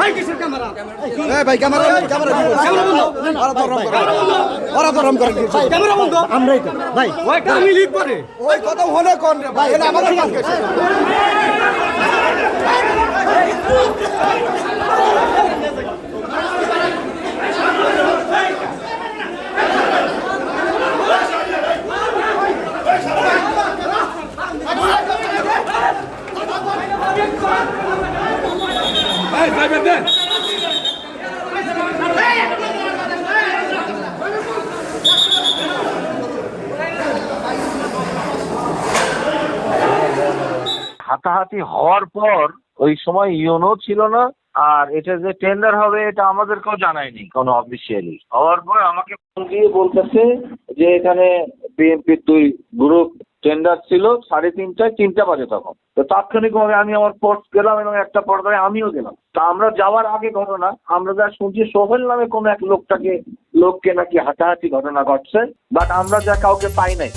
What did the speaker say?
ভাই কিসের ক্যামেরা? এই ভাই ক্যামেরা ক্যামেরা ওরা তো রম করে ক্যামেরা বন্ধ। আমরাই তো ভাই ওইটা আমি লিড করে। ওই কথা হলে কোন রে ভাই এটা আমাদের কাজ করছে এই ড্রাইভার দেন। হাতাহাতি হওয়ার পর ওই সময় ইউনো ছিল না, আর এটা যে টেন্ডার হবে এটা আমাদেরকেও জানায়নি কোনো অফিসিয়ালি। হওয়ার পর আমাকে ফোন দিয়ে বলতেছে যে এখানে বিএনপির 2 গ্রুপ টেন্ডার ছিল 3:30টায়, 3টা বাজে তখন। তো তাৎক্ষণিকভাবে আমি আমার পোস্ট গেলাম এবং একটা পর্দায় আমিও গেলাম। তা আমরা যাওয়ার আগে ঘটনা আমরা যা শুনছি সোহেল নামে কোনো এক লোককে নাকি হাতাহাতি ঘটনা ঘটছে, বাট আমরা যা কাউকে পাই নাই।